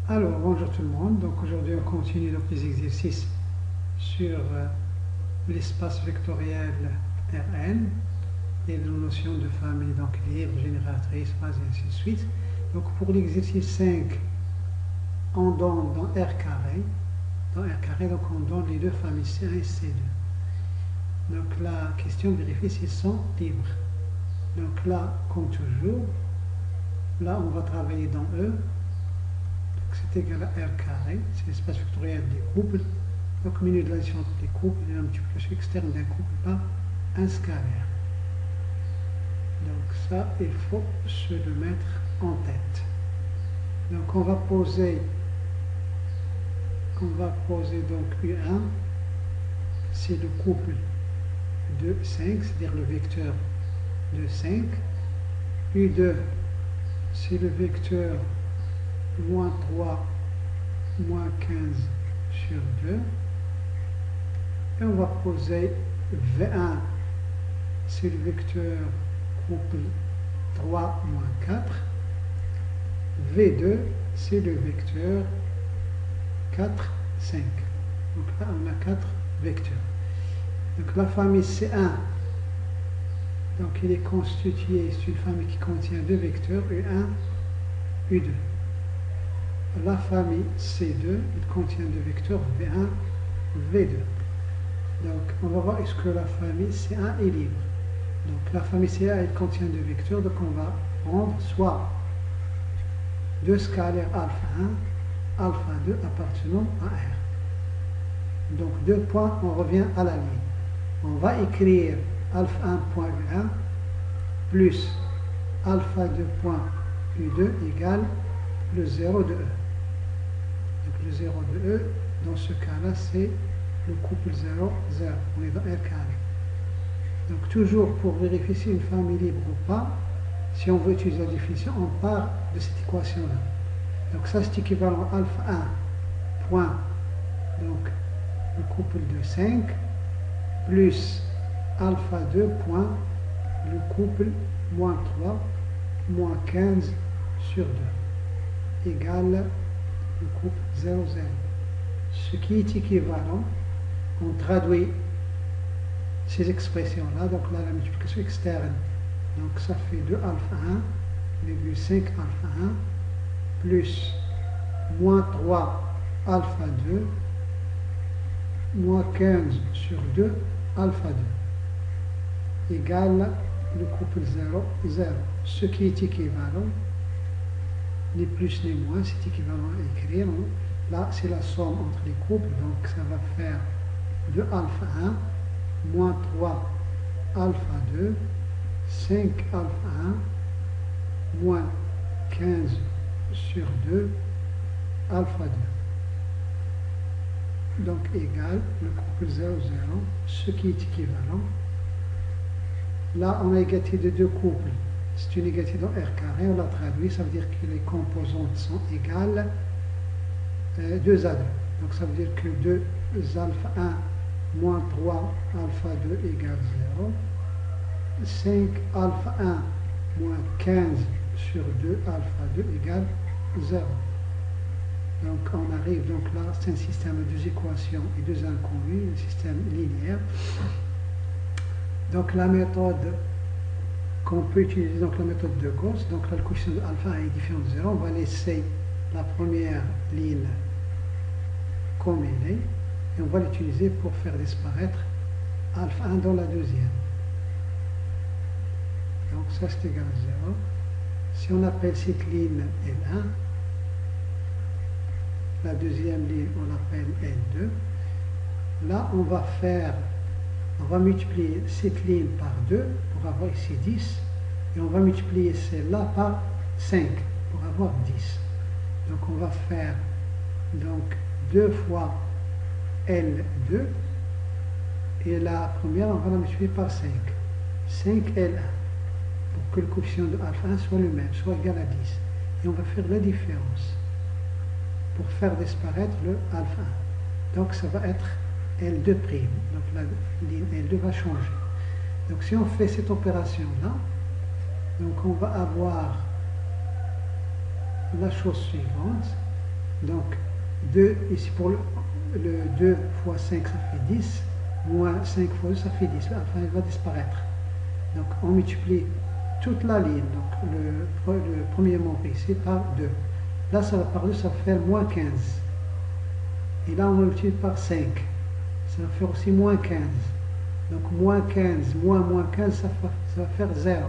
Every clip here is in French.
Alors, bonjour tout le monde. Donc aujourd'hui, on continue donc les exercices sur l'espace vectoriel Rn et la notion de famille, donc libre, génératrice, phase et ainsi de suite. Donc pour l'exercice 5, on donne dans R carré, donc on donne les deux familles C1 et C2. Donc la question vérifie s'ils sont libres. Donc là, comme toujours, là on va travailler dans E. C'est égal à R carré, c'est l'espace vectoriel des couples. Donc, milieu de l'addition entre les couples et la multiplication externe d'un couple par un scalaire. Donc, ça, il faut se le mettre en tête. Donc, on va poser donc U1, c'est le couple de 5, c'est-à-dire le vecteur de 5. U2, c'est le vecteur moins 3, moins 15 sur 2. Et on va poser V1, c'est le vecteur couple 3, moins 4. V2, c'est le vecteur 4, 5. Donc là, on a 4 vecteurs. Donc la famille C1, donc il est constitué, c'est une famille qui contient deux vecteurs, U1, U2. La famille C2, il contient deux vecteurs V1, V2. Donc, on va voir est-ce que la famille C1 est libre. Donc, la famille C1, elle contient deux vecteurs, donc on va prendre soit deux scalaires alpha 1, alpha 2 appartenant à R. Donc, deux points, on revient à la ligne. On va écrire alpha 1 point U1 plus alpha 2 point U2 égale le 0 de E. Donc le 0 de E, dans ce cas-là, c'est le couple 0, 0. On est dans R carré. Donc toujours pour vérifier si une famille libre ou pas, si on veut utiliser la définition, on part de cette équation-là. Donc ça, c'est équivalent à alpha 1 point, donc le couple de 5, plus alpha 2 point, le couple moins 3, moins 15 sur 2, égale le couple 0, 0. Ce qui est équivalent, on traduit ces expressions-là, donc là la multiplication externe, donc ça fait 2 alpha 1, virgule 5 alpha 1, plus moins 3 alpha 2, moins 15 sur 2 alpha 2, égale le couple 0, 0. Ce qui est équivalent, ni plus ni moins, c'est équivalent à écrire. Là, c'est la somme entre les couples, donc ça va faire 2 alpha 1, moins 3 alpha 2, 5 alpha 1, moins 15 sur 2 alpha 2. Donc égal le couple 0, 0, ce qui est équivalent. Là, on a égalité de deux couples. C'est une égalité dans R carré, on l'a traduit, ça veut dire que les composantes sont égales 2 à 2. Donc ça veut dire que 2 alpha 1 moins 3 alpha 2 égale 0. 5 alpha 1 moins 15 sur 2 alpha 2 égale 0. Donc on arrive, donc là c'est un système de deux équations et deux inconnues, un système linéaire. Donc la méthode qu'on peut utiliser, donc la méthode de Gauss, donc là le coefficient de alpha est différent de 0, on va laisser la première ligne comme elle est, et on va l'utiliser pour faire disparaître alpha 1 dans la deuxième. Donc ça c'est égal à 0. Si on appelle cette ligne L1, la deuxième ligne on l'appelle L2, là on va multiplier cette ligne par 2 pour avoir ici 10, et on va multiplier celle-là par 5 pour avoir 10. Donc on va faire donc 2 fois L2, et la première on va la multiplier par 5. 5L1, pour que le coefficient de alpha 1 soit le même, soit égal à 10. Et on va faire la différence pour faire disparaître le alpha 1. Donc ça va être L2'. Donc la ligne L2 va changer. Donc si on fait cette opération-là, donc on va avoir la chose suivante. Donc 2, ici pour le 2 fois 5 ça fait 10, moins 5 fois 2 ça fait 10, l'alpha il va disparaître. Donc on multiplie toute la ligne, donc le premier mot ici par 2. Là ça va par 2, ça va faire moins 15. Et là on multiplie par 5, ça va faire aussi moins 15. Donc moins 15, moins 15, ça va faire 0.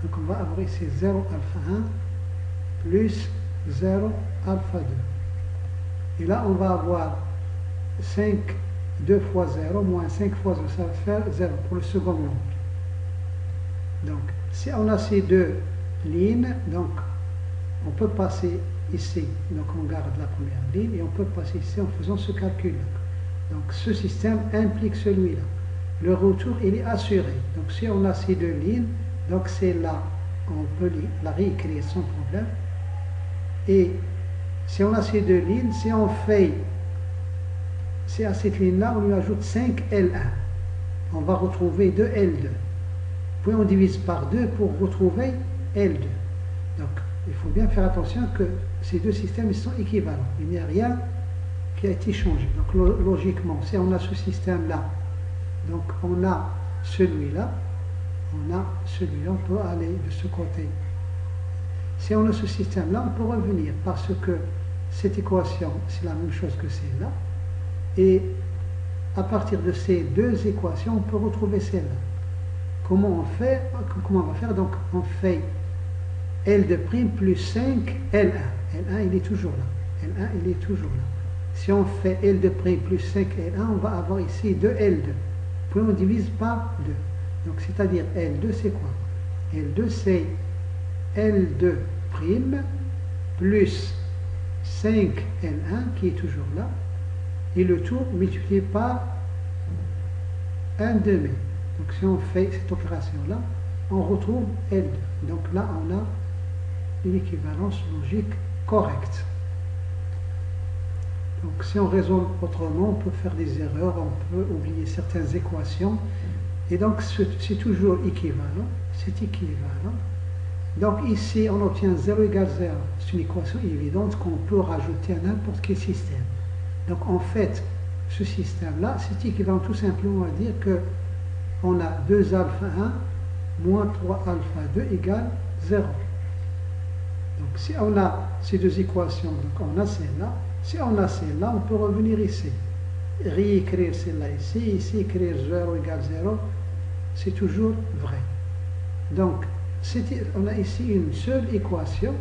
Donc on va avoir ici 0 alpha 1 plus 0 alpha 2. Et là on va avoir 5, 2 fois 0, moins 5 fois 0, ça va faire 0 pour le second nombre. Donc si on a ces deux lignes, donc on peut passer ici, donc on garde la première ligne, et on peut passer ici en faisant ce calcul-là. Donc ce système implique celui-là. Le retour, il est assuré. Donc si on a ces deux lignes, donc c'est là, on peut la réécrire sans problème. Et si on a ces deux lignes, si on fait, c'est à cette ligne-là, on lui ajoute 5L1. On va retrouver 2L2. Puis on divise par 2 pour retrouver L2. Donc il faut bien faire attention que ces deux systèmes ils sont équivalents. Il n'y a rien qui a été changé. Donc logiquement, si on a ce système-là, donc on a celui-là, on peut aller de ce côté. Si on a ce système-là, on peut revenir parce que cette équation, c'est la même chose que celle-là. Et à partir de ces deux équations, on peut retrouver celle-là. Comment on fait? Comment on va faire? Donc on fait L2' plus 5 L1. L1 il est toujours là. L1 il est toujours là. Si on fait L2' plus 5 L1, on va avoir ici 2 L2. Puis on divise par 2. Donc c'est-à-dire L2 c'est quoi? L2 c'est L2' plus 5 L1 qui est toujours là. Et le tout multiplié par 1 demi. Donc si on fait cette opération-là, on retrouve L2. Donc là, on a une équivalence logique correcte. Donc si on résolve autrement, on peut faire des erreurs, on peut oublier certaines équations. Et donc c'est toujours équivalent. C'est équivalent. Donc ici, on obtient 0 égale 0. C'est une équation évidente qu'on peut rajouter à n'importe quel système. Donc en fait, ce système-là, c'est équivalent tout simplement à dire que on a 2 alpha 1 moins 3 alpha 2 égale 0. Donc si on a ces deux équations, donc on a celle-là. Si on a celle-là, on peut revenir ici. Réécrire celle-là ici, écrire 0 égale 0, c'est toujours vrai. Donc on a ici une seule équation.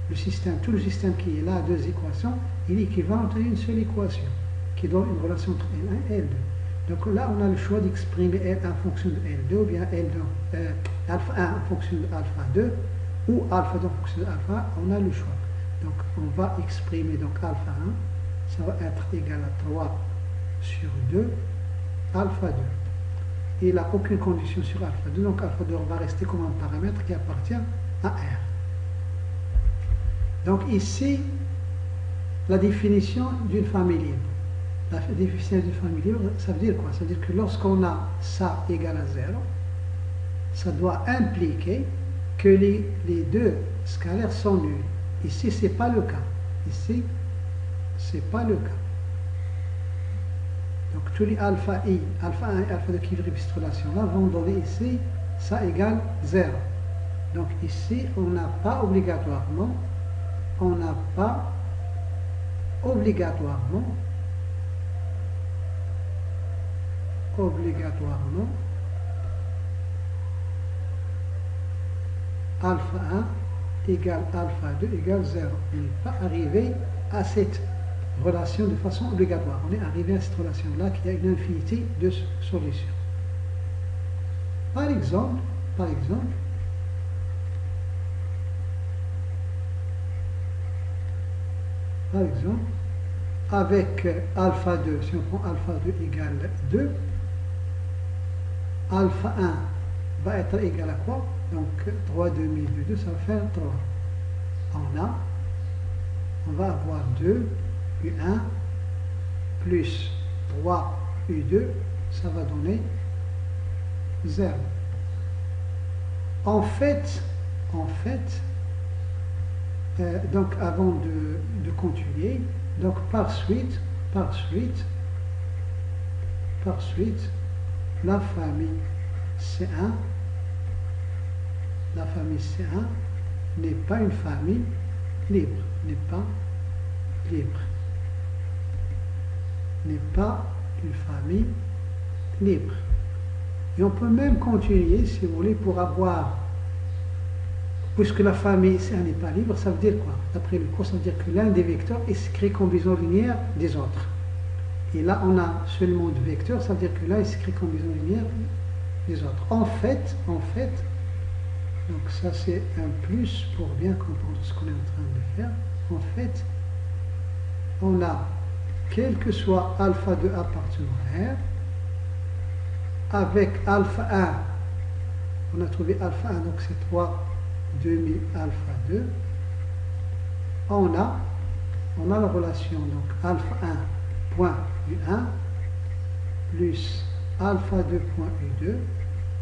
Le système, tout le système qui est là, à deux équations, il est équivalent à une seule équation qui donne une relation entre L1 et L2. Donc là, on a le choix d'exprimer L1 en fonction de L2 ou bien alpha 1 en fonction de alpha 2 ou alpha 2 en fonction de alpha 1. On a le choix. Donc on va exprimer donc alpha 1, ça va être égal à 3 sur 2 alpha 2. Et il n'a aucune condition sur alpha 2, donc alpha 2 va rester comme un paramètre qui appartient à R. Donc ici, la définition d'une famille libre. La définition d'une famille libre, ça veut dire quoi? Ça veut dire que lorsqu'on a ça égal à 0, ça doit impliquer que les deux scalaires sont nuls. Ici, ce n'est pas le cas. Ici, ce n'est pas le cas. Donc tous les alpha i, alpha 1 et alpha 2 qui vérifient cette relation-là vont donner ici, ça égale 0. Donc ici, on n'a pas obligatoirement alpha 1 égale alpha 2 égale 0. On n'est pas arrivé à cette relation de façon obligatoire. On est arrivé à cette relation-là qui a une infinité de solutions. Par exemple, avec alpha 2, si on prend alpha 2 égale 2, alpha 1 va être égal à quoi? Donc 3 demi de 2, ça va faire 3. On va avoir 2 U1 plus 3 U2, ça va donner 0. En fait, donc avant de continuer. Donc par suite, la famille C1, n'est pas une famille libre, n'est pas une famille libre. Et on peut même continuer, si vous voulez, pour avoir, puisque la famille C1 n'est pas libre, ça veut dire quoi? D'après le cours, ça veut dire que l'un des vecteurs est écrit combinaison linéaire des autres. Et là, on a seulement deux vecteurs, ça veut dire que là, il s'écrit combinaison linéaire des autres. En fait, donc ça c'est un plus pour bien comprendre ce qu'on est en train de faire. En fait, on a, quel que soit alpha 2 appartenant à R, avec alpha 1, on a trouvé alpha 1, donc c'est 3 demi alpha 2, on a la relation, donc alpha 1 point U1 plus alpha 2 point U2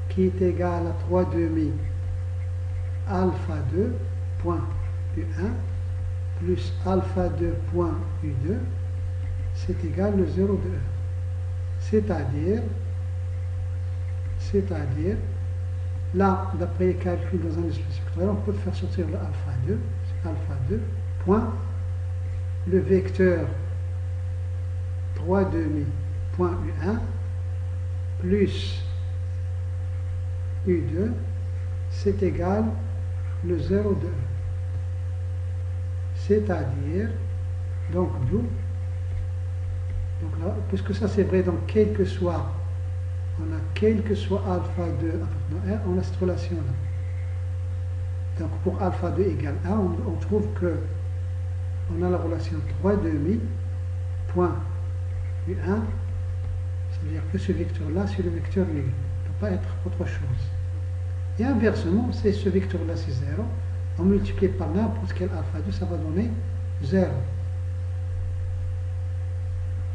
qui est égal à 3 demi alpha 2 point U1 plus alpha 2 point U2, c'est égal au 0 de E. C'est-à-dire, là, d'après les calculs dans un espace vectoriel, on peut faire sortir le alpha 2, c'est alpha 2 point le vecteur 3 demi point U1 plus U2, c'est égal le 0 de E. C'est-à-dire, donc d'où, donc là, puisque ça c'est vrai, donc quel que soit alpha 2 appartenant à R, on a cette relation-là. Donc pour alpha 2 égale 1, on trouve que on a la relation 3 demi point U1, c'est-à-dire que ce vecteur-là, c'est le vecteur nul. Il ne peut pas être autre chose. Et inversement, c'est ce vecteur-là, c'est 0. On multiplie par n'importe quel alpha 2, ça va donner 0.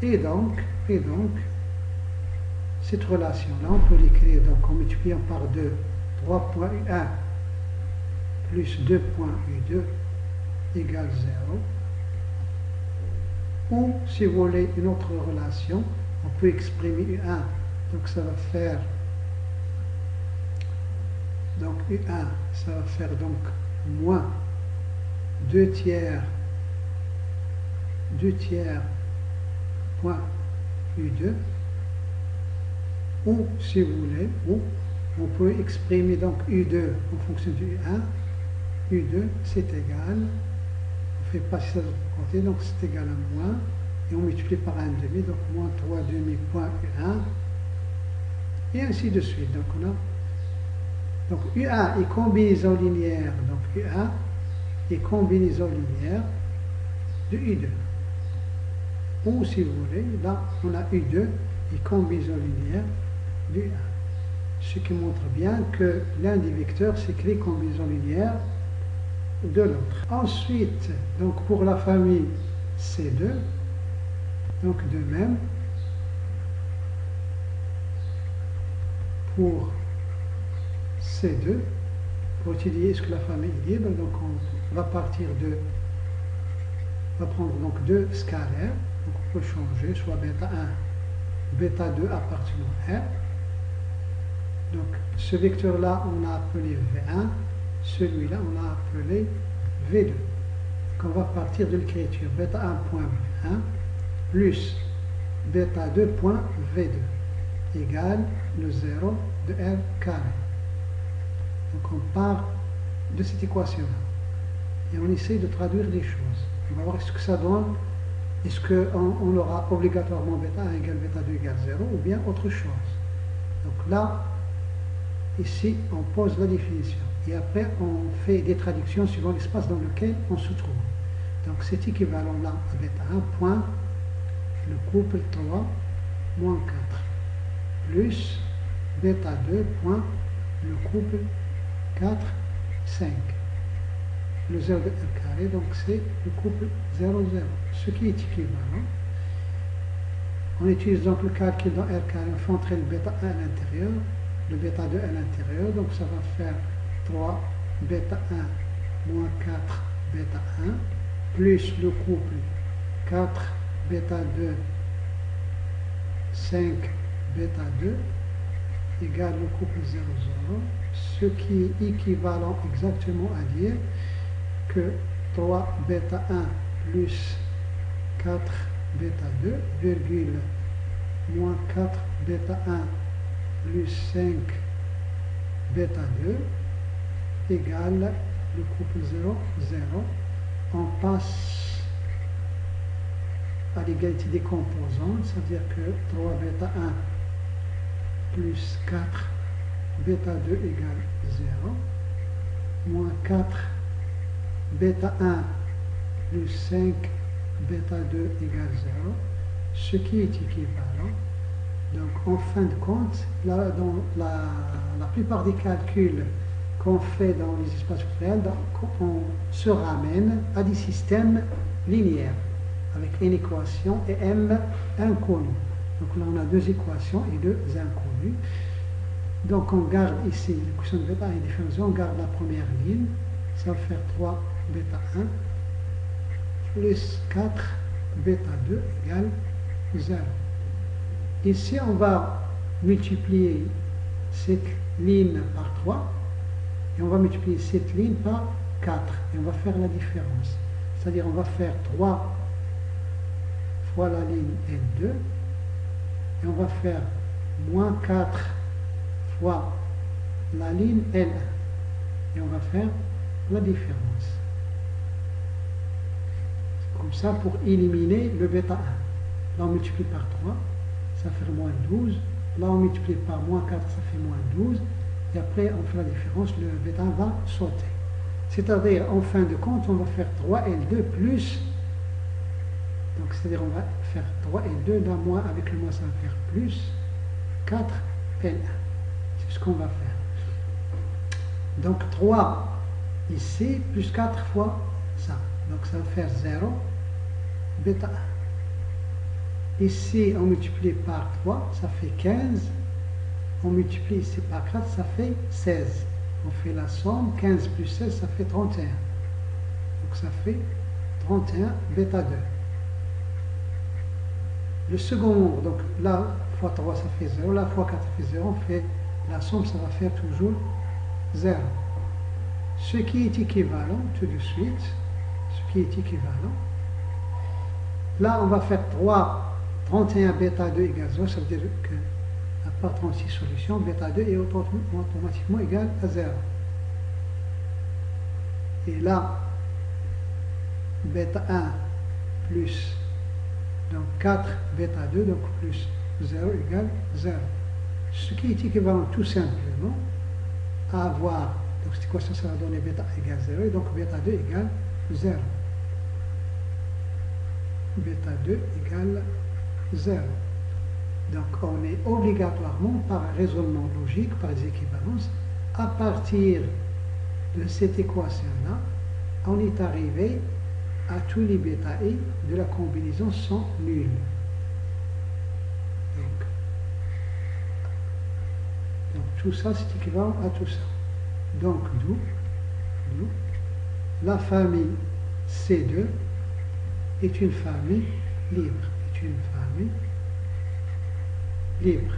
Et donc, cette relation-là, on peut l'écrire donc en multipliant par 2, 3.U1 plus 2.U2 égale 0. Ou, si vous voulez une autre relation, on peut exprimer U1, donc ça va faire, donc U1, ça va faire donc moins 2 tiers point U2, ou si vous voulez, on peut exprimer donc U2 en fonction du U1, U2 c'est égal, on fait passer ça de l'autre côté, donc c'est égal à moins, et on multiplie par 1 demi, donc moins 3 demi point U1, et ainsi de suite. Donc on a, donc U1 est combinaison linéaire, donc U1 est combinaison linéaire de U2. Ou si vous voulez, là on a U2 et combinaison linéaire de U1. Ce qui montre bien que l'un des vecteurs s'écrit combinaison linéaire de l'autre. Ensuite, donc pour la famille C2, donc de même, pour C2, pour étudier est-ce que la famille est libre, donc on va partir de, on va prendre donc deux scalaires, donc on peut changer soit bêta 1, bêta 2 appartenant à R. Donc ce vecteur-là, on a appelé V1, celui-là, on a appelé V2. Donc on va partir de l'écriture bêta 1.V1 plus bêta 2.V2 égale le 0 de R carré. Donc on part de cette équation-là. Et on essaie de traduire les choses. On va voir ce que ça donne. Est-ce qu'on aura obligatoirement bêta 1 égale bêta 2 égale 0 ou bien autre chose. Donc là, ici, on pose la définition. Et après, on fait des traductions suivant l'espace dans lequel on se trouve. Donc cet équivalent-là à bêta 1 point le couple 3 moins 4 plus bêta 2 point le couple 4, 5. Le 0 de R carré, donc c'est le couple 0, 0. Ce qui est équivalent. On utilise donc le calcul dans R carré, on fait entrer le bêta 1 à l'intérieur, le bêta 2 à l'intérieur, donc ça va faire 3 bêta 1 moins 4 bêta 1 plus le couple 4 bêta 2, 5 bêta 2 égale le couple 0, 0, ce qui est équivalent exactement à dire que 3 bêta 1 plus 4 bêta 2, virgule, moins 4 bêta 1 plus 5 bêta 2 égale le couple 0, 0. On passe à l'égalité des composantes, c'est-à-dire que 3 bêta 1 plus 4 bêta 2 égale 0, moins 4 bêta 1 plus 5 bêta 2 égale 0, ce qui est équivalent. Donc en fin de compte, là, dans la plupart des calculs qu'on fait dans les espaces réels, on se ramène à des systèmes linéaires avec une équation et m inconnus. Donc là on a deux équations et deux inconnus. Donc on garde ici l'équation de bêta et différenciation, on garde la première ligne, ça va faire 3 bêta 1 plus 4 bêta 2 égale 0. Ici on va multiplier cette ligne par 3 et on va multiplier cette ligne par 4 et on va faire la différence. C'est-à-dire on va faire 3 fois la ligne L2 et on va faire moins 4 fois la ligne L1 et on va faire la différence. Comme ça pour éliminer le bêta 1. Là on multiplie par 3, ça fait moins 12. Là on multiplie par moins 4, ça fait moins 12. Et après on fait la différence, le bêta 1 va sauter. C'est-à-dire en fin de compte on va faire 3L2 plus, donc c'est-à-dire on va faire 3L2, là moins avec le moins ça va faire plus 4L1. C'est ce qu'on va faire. Donc 3 ici plus 4 fois ça. Donc ça va faire 0 bêta 1. Ici on multiplie par 3, ça fait 15. On multiplie ici par 4, ça fait 16. On fait la somme, 15 plus 16, ça fait 31. Donc ça fait 31 bêta 2. Le second nombre, donc là, fois 3, ça fait 0. Là, fois 4, ça fait 0. On fait la somme, ça va faire toujours 0. Ce qui est équivalent, tout de suite, ce qui est équivalent, là, on va faire 31 bêta 2 égale 0. Ça veut dire que à part 36 solutions, bêta 2 est automatiquement égal à 0. Et là, bêta 1 plus donc 4 bêta 2, donc plus 0 égale 0. Ce qui est équivalent tout simplement à avoir, donc cette équation ça va donner bêta égale 0, et donc bêta 2 égale 0. Bêta 2 égale 0. Donc on est obligatoirement, par un raisonnement logique, par des équivalences, à partir de cette équation-là, on est arrivé à tous les bêta i de la combinaison sont nuls. Donc tout ça, c'est équivalent à tout ça. Donc d'où la famille C2 est une famille libre. Est une famille libre.